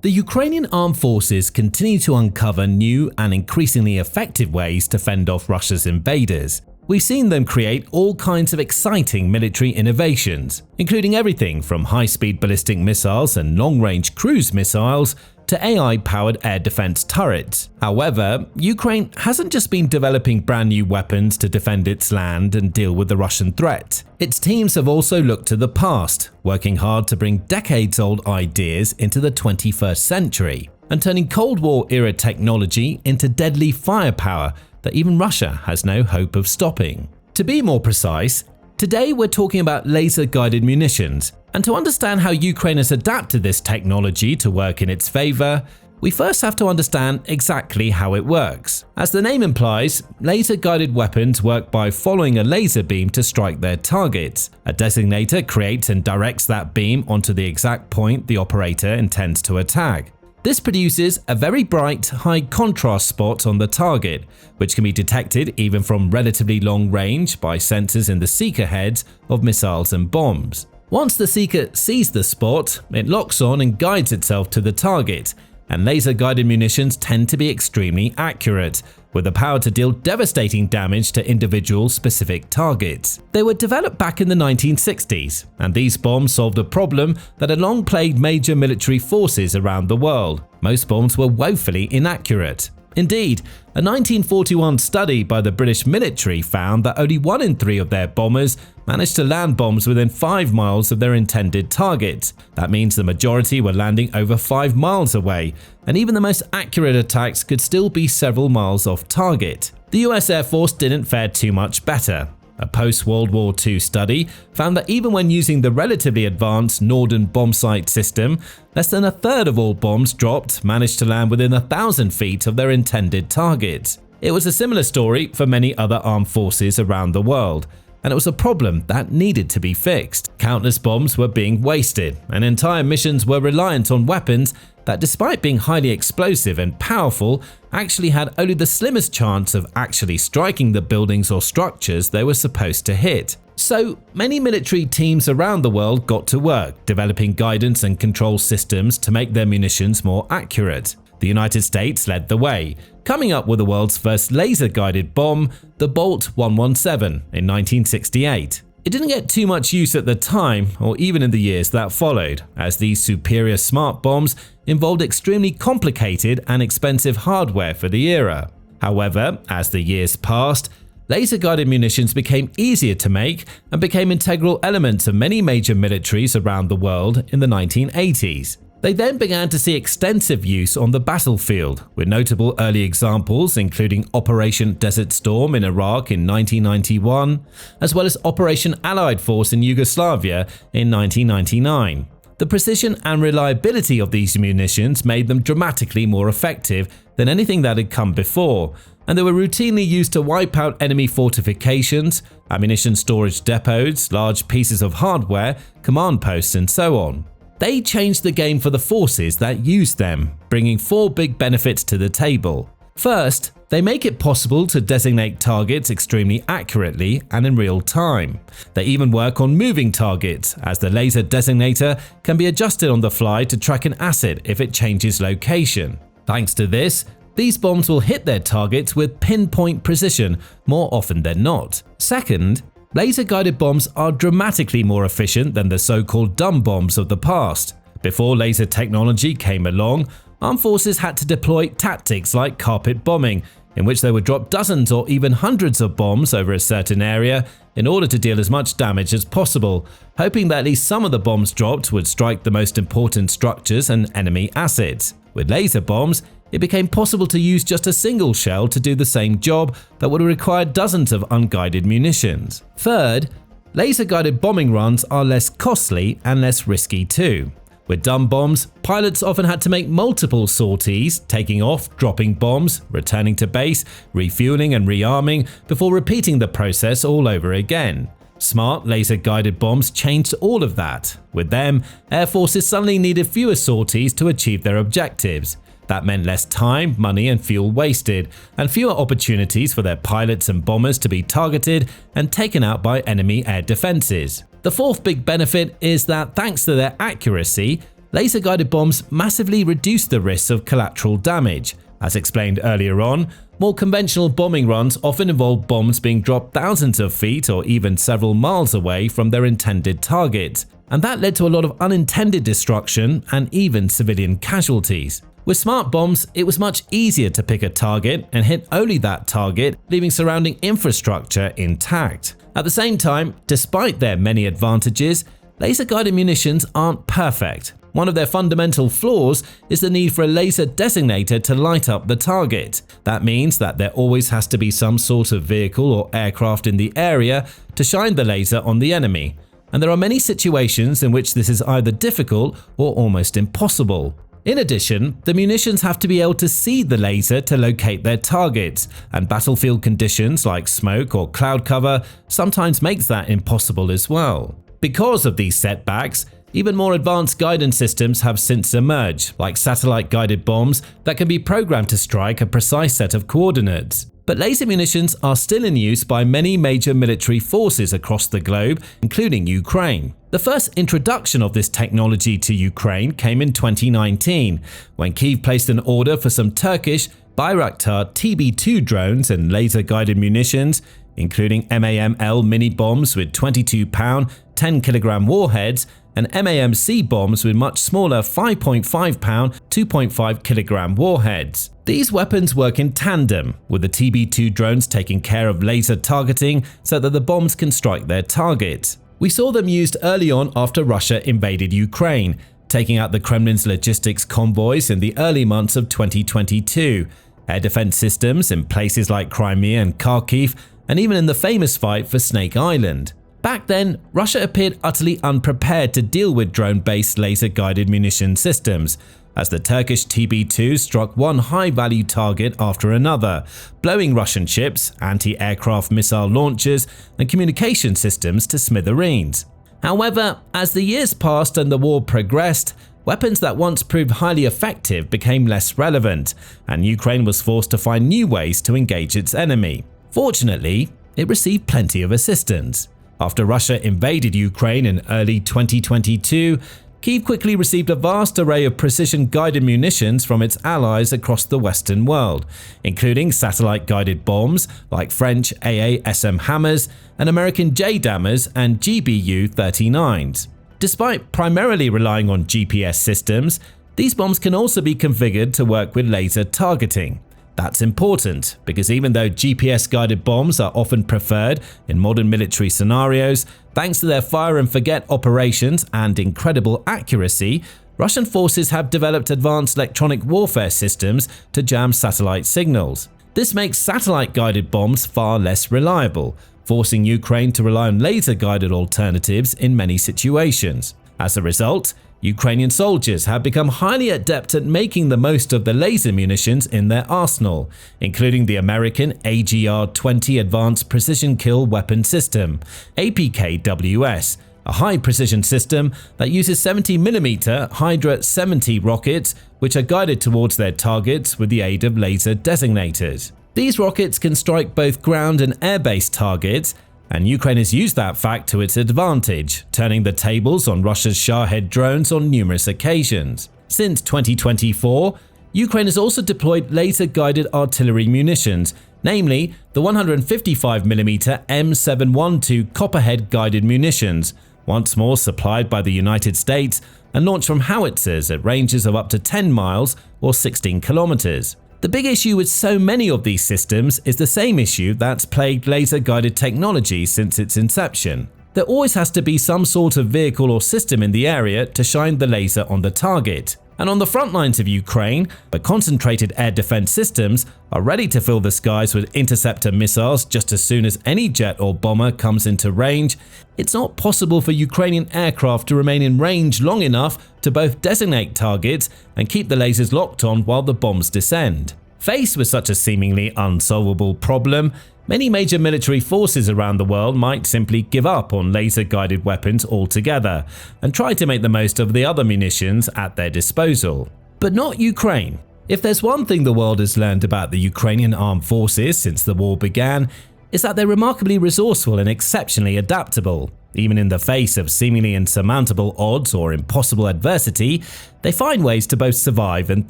The Ukrainian armed forces continue to uncover new and increasingly effective ways to fend off Russia's invaders. We've seen them create all kinds of exciting military innovations, including everything from high-speed ballistic missiles and long-range cruise missiles to AI-powered air defense turrets. However, Ukraine hasn't just been developing brand new weapons to defend its land and deal with the Russian threat. Its teams have also looked to the past, working hard to bring decades-old ideas into the 21st century, and turning Cold War-era technology into deadly firepower that even Russia has no hope of stopping. To be more precise, today we're talking about laser-guided munitions, and to understand how Ukraine has adapted this technology to work in its favor, we first have to understand exactly how it works. As the name implies, laser-guided weapons work by following a laser beam to strike their targets. A designator creates and directs that beam onto the exact point the operator intends to attack. This produces a very bright, high-contrast spot on the target, which can be detected even from relatively long range by sensors in the seeker heads of missiles and bombs. Once the seeker sees the spot, it locks on and guides itself to the target, and laser-guided munitions tend to be extremely accurate, with the power to deal devastating damage to individual specific targets. They were developed back in the 1960s, and these bombs solved a problem that had long plagued major military forces around the world. Most bombs were woefully inaccurate. Indeed, a 1941 study by the British military found that only 1 in 3 of their bombers managed to land bombs within 5 miles of their intended target. That means the majority were landing over 5 miles away, and even the most accurate attacks could still be several miles off target. The US Air Force didn't fare too much better. A post-World War II study found that even when using the relatively advanced Norden bombsight system, less than a third of all bombs dropped managed to land within 1,000 feet of their intended target. It was a similar story for many other armed forces around the world, and it was a problem that needed to be fixed. Countless bombs were being wasted, and entire missions were reliant on weapons that, despite being highly explosive and powerful, actually had only the slimmest chance of actually striking the buildings or structures they were supposed to hit. So many military teams around the world got to work developing guidance and control systems to make their munitions more accurate. The United States led the way, coming up with the world's first laser-guided bomb, the Bolt 117, in 1968. It didn't get too much use at the time, or even in the years that followed, as these superior smart bombs involved extremely complicated and expensive hardware for the era. However, as the years passed, laser-guided munitions became easier to make and became integral elements of many major militaries around the world in the 1980s. They then began to see extensive use on the battlefield, with notable early examples including Operation Desert Storm in Iraq in 1991, as well as Operation Allied Force in Yugoslavia in 1999. The precision and reliability of these munitions made them dramatically more effective than anything that had come before, and they were routinely used to wipe out enemy fortifications, ammunition storage depots, large pieces of hardware, command posts, and so on. They changed the game for the forces that used them, bringing 4 big benefits to the table. First, they make it possible to designate targets extremely accurately and in real time. They even work on moving targets, as the laser designator can be adjusted on the fly to track an asset if it changes location. Thanks to this, these bombs will hit their targets with pinpoint precision more often than not. Second, laser-guided bombs are dramatically more efficient than the so-called dumb bombs of the past. Before laser technology came along, armed forces had to deploy tactics like carpet bombing, in which they would drop dozens or even hundreds of bombs over a certain area in order to deal as much damage as possible, hoping that at least some of the bombs dropped would strike the most important structures and enemy assets. With laser bombs, it became possible to use just a single shell to do the same job that would require dozens of unguided munitions. Third, laser-guided bombing runs are less costly and less risky too. With dumb bombs, pilots often had to make multiple sorties, taking off, dropping bombs, returning to base, refueling and rearming before repeating the process all over again. Smart laser-guided bombs changed all of that. With them, air forces suddenly needed fewer sorties to achieve their objectives. That meant less time, money, and fuel wasted, and fewer opportunities for their pilots and bombers to be targeted and taken out by enemy air defenses. The fourth big benefit is that thanks to their accuracy, Laser-guided bombs massively reduce the risks of collateral damage. As explained earlier on, more conventional bombing runs often involve bombs being dropped thousands of feet or even several miles away from their intended target, and that led to a lot of unintended destruction and even civilian casualties. With smart bombs, it was much easier to pick a target and hit only that target, leaving surrounding infrastructure intact. At the same time, despite their many advantages, laser-guided munitions aren't perfect. One of their fundamental flaws is the need for a laser designator to light up the target. That means that there always has to be some sort of vehicle or aircraft in the area to shine the laser on the enemy. And there are many situations in which this is either difficult or almost impossible. In addition, the munitions have to be able to see the laser to locate their targets, and battlefield conditions like smoke or cloud cover sometimes makes that impossible as well. Because of these setbacks, even more advanced guidance systems have since emerged, like satellite-guided bombs that can be programmed to strike a precise set of coordinates. But laser munitions are still in use by many major military forces across the globe, including Ukraine. The first introduction of this technology to Ukraine came in 2019, when Kyiv placed an order for some Turkish Bayraktar TB2 drones and laser-guided munitions, including MAM-L mini-bombs with 22-pound, 10-kilogram warheads, and MAM-C bombs with much smaller 5.5-pound, 2.5-kilogram warheads. These weapons work in tandem, with the TB2 drones taking care of laser targeting so that the bombs can strike their target. We saw them used early on after Russia invaded Ukraine, taking out the Kremlin's logistics convoys in the early months of 2022, air defense systems in places like Crimea and Kharkiv, and even in the famous fight for Snake Island. Back then, Russia appeared utterly unprepared to deal with drone-based laser-guided munition systems, as the Turkish TB2 struck one high-value target after another, blowing Russian ships, anti-aircraft missile launchers, and communication systems to smithereens. However, as the years passed and the war progressed, weapons that once proved highly effective became less relevant, and Ukraine was forced to find new ways to engage its enemy. Fortunately, it received plenty of assistance. After Russia invaded Ukraine in early 2022, Kyiv quickly received a vast array of precision-guided munitions from its allies across the Western world, including satellite-guided bombs like French AASM hammers and American JDAMers and GBU-39s. Despite primarily relying on GPS systems, these bombs can also be configured to work with laser targeting. That's important because even though GPS-guided bombs are often preferred in modern military scenarios, thanks to their fire-and-forget operations and incredible accuracy, Russian forces have developed advanced electronic warfare systems to jam satellite signals. This makes satellite-guided bombs far less reliable, forcing Ukraine to rely on laser-guided alternatives in many situations. As a result, Ukrainian soldiers have become highly adept at making the most of the laser munitions in their arsenal, including the American AGR-20 Advanced Precision Kill Weapon System, APKWS, a high-precision system that uses 70mm Hydra 70 rockets which are guided towards their targets with the aid of laser designators. These rockets can strike both ground and air-based targets, and Ukraine has used that fact to its advantage, turning the tables on Russia's Shahed drones on numerous occasions. Since 2024, Ukraine has also deployed laser-guided artillery munitions, namely the 155mm M712 Copperhead-guided munitions, once more supplied by the United States and launched from howitzers at ranges of up to 10 miles or 16 kilometers. The big issue with so many of these systems is the same issue that's plagued laser-guided technology since its inception. There always has to be some sort of vehicle or system in the area to shine the laser on the target. And on the front lines of Ukraine, the concentrated air defense systems are ready to fill the skies with interceptor missiles just as soon as any jet or bomber comes into range. It's not possible for Ukrainian aircraft to remain in range long enough to both designate targets and keep the lasers locked on while the bombs descend. Faced with such a seemingly unsolvable problem, many major military forces around the world might simply give up on laser-guided weapons altogether and try to make the most of the other munitions at their disposal. But not Ukraine. If there's one thing the world has learned about the Ukrainian armed forces since the war began, is that they're remarkably resourceful and exceptionally adaptable. Even in the face of seemingly insurmountable odds or impossible adversity, they find ways to both survive and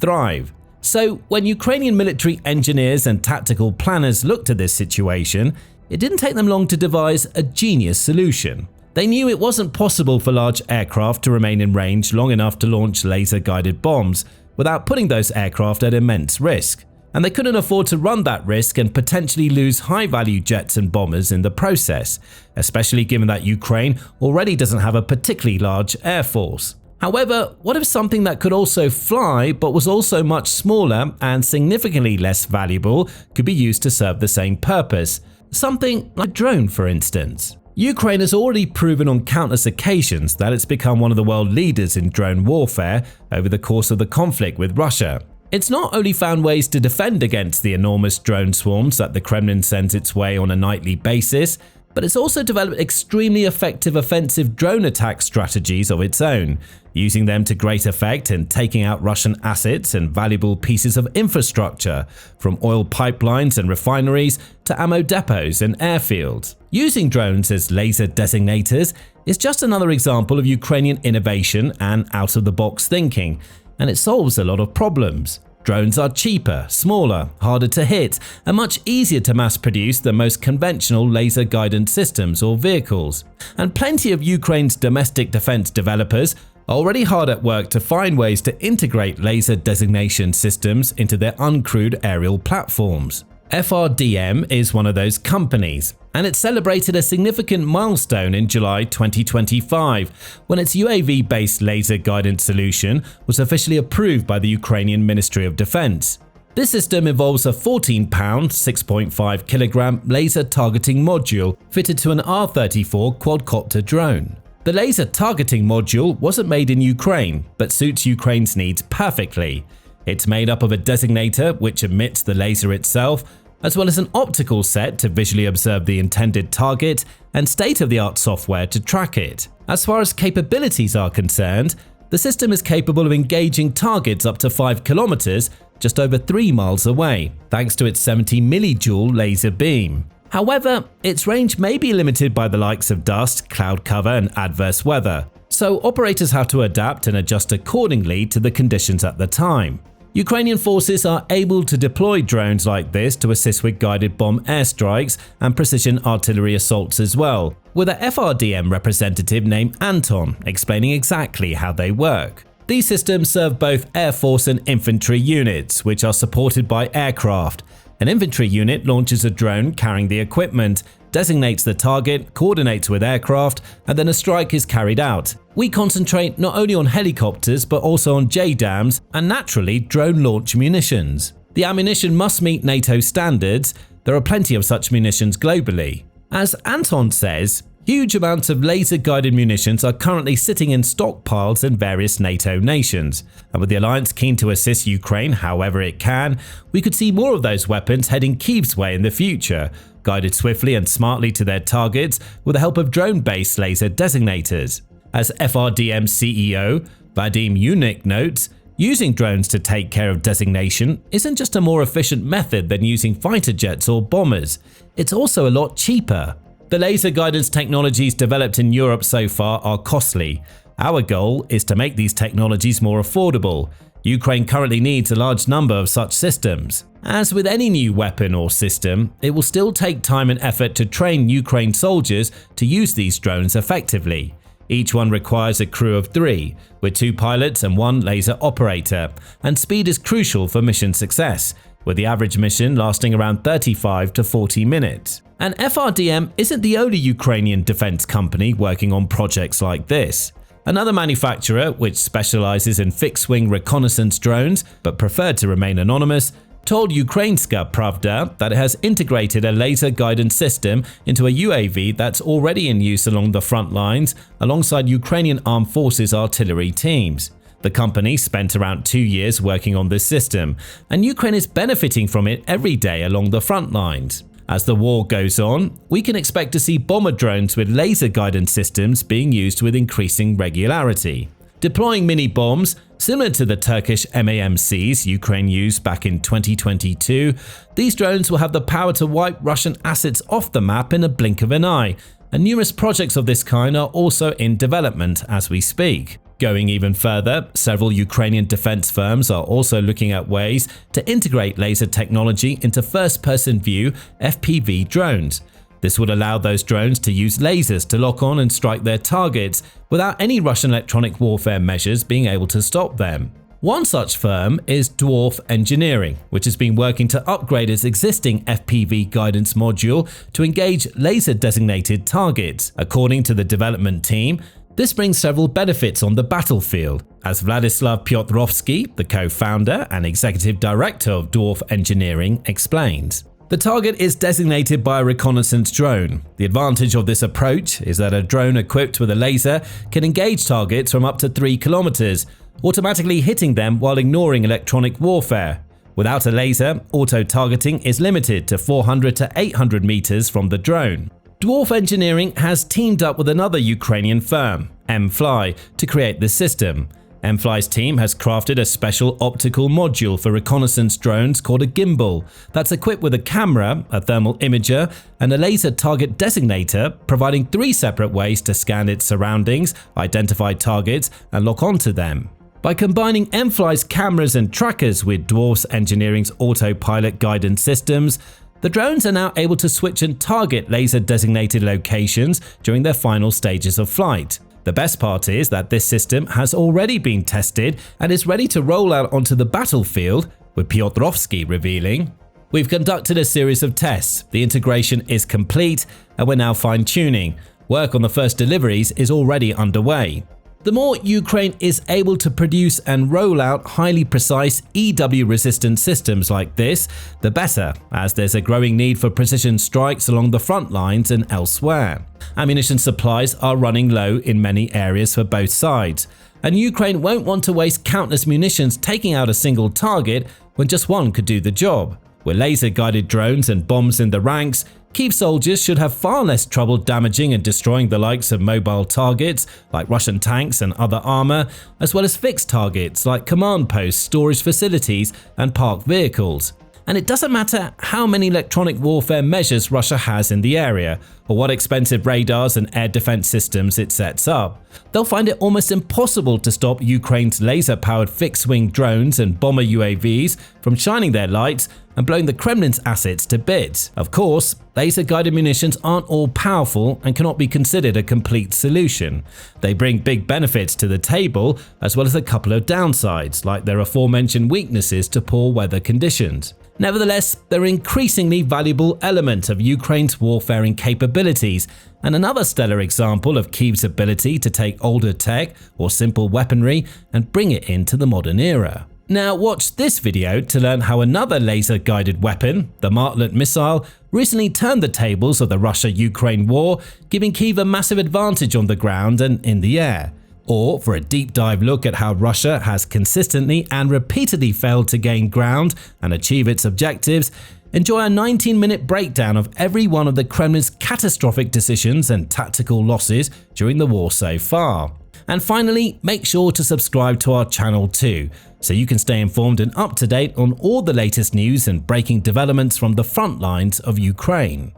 thrive. So, when Ukrainian military engineers and tactical planners looked at this situation, it didn't take them long to devise a genius solution. They knew it wasn't possible for large aircraft to remain in range long enough to launch laser-guided bombs without putting those aircraft at immense risk. And they couldn't afford to run that risk and potentially lose high-value jets and bombers in the process, especially given that Ukraine already doesn't have a particularly large air force. However, what if something that could also fly but was also much smaller and significantly less valuable could be used to serve the same purpose? Something like a drone, for instance. Ukraine has already proven on countless occasions that it's become one of the world leaders in drone warfare over the course of the conflict with Russia. It's not only found ways to defend against the enormous drone swarms that the Kremlin sends its way on a nightly basis, but it's also developed extremely effective offensive drone attack strategies of its own, using them to great effect in taking out Russian assets and valuable pieces of infrastructure, from oil pipelines and refineries to ammo depots and airfields. Using drones as laser designators is just another example of Ukrainian innovation and out-of-the-box thinking, and it solves a lot of problems. Drones are cheaper, smaller, harder to hit, and much easier to mass-produce than most conventional laser guidance systems or vehicles. And plenty of Ukraine's domestic defense developers are already hard at work to find ways to integrate laser designation systems into their uncrewed aerial platforms. FRDM is one of those companies, and it celebrated a significant milestone in July 2025 when its UAV-based laser guidance solution was officially approved by the Ukrainian Ministry of Defense. This system involves a 14-pound, 6.5 kilogram laser targeting module fitted to an R-34 quadcopter drone. The laser targeting module wasn't made in Ukraine, but suits Ukraine's needs perfectly. It's made up of a designator which emits the laser itself, as well as an optical set to visually observe the intended target and state-of-the-art software to track it. As far as capabilities are concerned, the system is capable of engaging targets up to 5 kilometers, just over 3 miles away, thanks to its 70 millijoule laser beam. However, its range may be limited by the likes of dust, cloud cover, and adverse weather, so operators have to adapt and adjust accordingly to the conditions at the time. Ukrainian forces are able to deploy drones like this to assist with guided bomb airstrikes and precision artillery assaults as well, with a FRDM representative named Anton explaining exactly how they work. These systems serve both Air Force and infantry units, which are supported by aircraft. An infantry unit launches a drone carrying the equipment, designates the target, coordinates with aircraft, and then a strike is carried out. We concentrate not only on helicopters but also on JDAMs and naturally drone launch munitions. The ammunition must meet NATO standards. There are plenty of such munitions globally. As Anton says, huge amounts of laser-guided munitions are currently sitting in stockpiles in various NATO nations, and with the alliance keen to assist Ukraine however it can, we could see more of those weapons heading Kyiv's way in the future, guided swiftly and smartly to their targets with the help of drone-based laser designators. As FRDM CEO Vadim Unik notes, using drones to take care of designation isn't just a more efficient method than using fighter jets or bombers, it's also a lot cheaper. The laser guidance technologies developed in Europe so far are costly. Our goal is to make these technologies more affordable. Ukraine currently needs a large number of such systems. As with any new weapon or system, it will still take time and effort to train Ukraine soldiers to use these drones effectively. Each one requires a crew of 3, with 2 pilots and 1 laser operator, and speed is crucial for mission success, with the average mission lasting around 35 to 40 minutes. And FRDM isn't the only Ukrainian defense company working on projects like this. Another manufacturer, which specializes in fixed-wing reconnaissance drones but preferred to remain anonymous, told Ukrainska Pravda that it has integrated a laser guidance system into a UAV that's already in use along the front lines alongside Ukrainian Armed Forces artillery teams. The company spent around 2 years working on this system, and Ukraine is benefiting from it every day along the front lines. As the war goes on, we can expect to see bomber drones with laser guidance systems being used with increasing regularity. Deploying mini-bombs, similar to the Turkish MAMCs Ukraine used back in 2022, these drones will have the power to wipe Russian assets off the map in a blink of an eye and numerous projects of this kind are also in development as we speak. Going even further, several Ukrainian defense firms are also looking at ways to integrate laser technology into first-person view FPV drones. This would allow those drones to use lasers to lock on and strike their targets without any Russian electronic warfare measures being able to stop them. One such firm is Dwarf Engineering, which has been working to upgrade its existing FPV guidance module to engage laser-designated targets. According to the development team, this brings several benefits on the battlefield, as Vladislav Piotrowski, the co-founder and executive director of Dwarf Engineering, explains. The target is designated by a reconnaissance drone. The advantage of this approach is that a drone equipped with a laser can engage targets from up to 3 kilometers, automatically hitting them while ignoring electronic warfare. Without a laser, auto-targeting is limited to 400 to 800 meters from the drone. Dwarf Engineering has teamed up with another Ukrainian firm, MFly, to create this system. MFly's team has crafted a special optical module for reconnaissance drones called a gimbal that's equipped with a camera, a thermal imager, and a laser target designator, providing 3 separate ways to scan its surroundings, identify targets, and lock onto them. By combining MFly's cameras and trackers with Dwarf Engineering's autopilot guidance systems, the drones are now able to switch and target laser-designated locations during their final stages of flight. The best part is that this system has already been tested and is ready to roll out onto the battlefield, with Piotrowski revealing, "We've conducted a series of tests, the integration is complete, and we're now fine-tuning. Work on the first deliveries is already underway." The more Ukraine is able to produce and roll out highly precise EW-resistant systems like this, the better, as there's a growing need for precision strikes along the front lines and elsewhere. Ammunition supplies are running low in many areas for both sides, and Ukraine won't want to waste countless munitions taking out a single target when just one could do the job. With laser-guided drones and bombs in the ranks, Kyiv soldiers should have far less trouble damaging and destroying the likes of mobile targets like Russian tanks and other armor, as well as fixed targets like command posts, storage facilities, and parked vehicles. And it doesn't matter how many electronic warfare measures Russia has in the area, or what expensive radars and air defense systems it sets up. They'll find it almost impossible to stop Ukraine's laser-powered fixed-wing drones and bomber UAVs from shining their lights and blowing the Kremlin's assets to bits. Of course, laser-guided munitions aren't all powerful and cannot be considered a complete solution. They bring big benefits to the table, as well as a couple of downsides, like their aforementioned weaknesses to poor weather conditions. Nevertheless, they're an increasingly valuable element of Ukraine's warfaring capabilities, and another stellar example of Kyiv's ability to take older tech or simple weaponry and bring it into the modern era. Now watch this video to learn how another laser-guided weapon, the Martlet missile, recently turned the tables of the Russia-Ukraine war, giving Kyiv a massive advantage on the ground and in the air. Or for a deep dive look at how Russia has consistently and repeatedly failed to gain ground and achieve its objectives, enjoy a 19-minute breakdown of every one of the Kremlin's catastrophic decisions and tactical losses during the war so far. And finally, make sure to subscribe to our channel too, so you can stay informed and up to date on all the latest news and breaking developments from the front lines of Ukraine.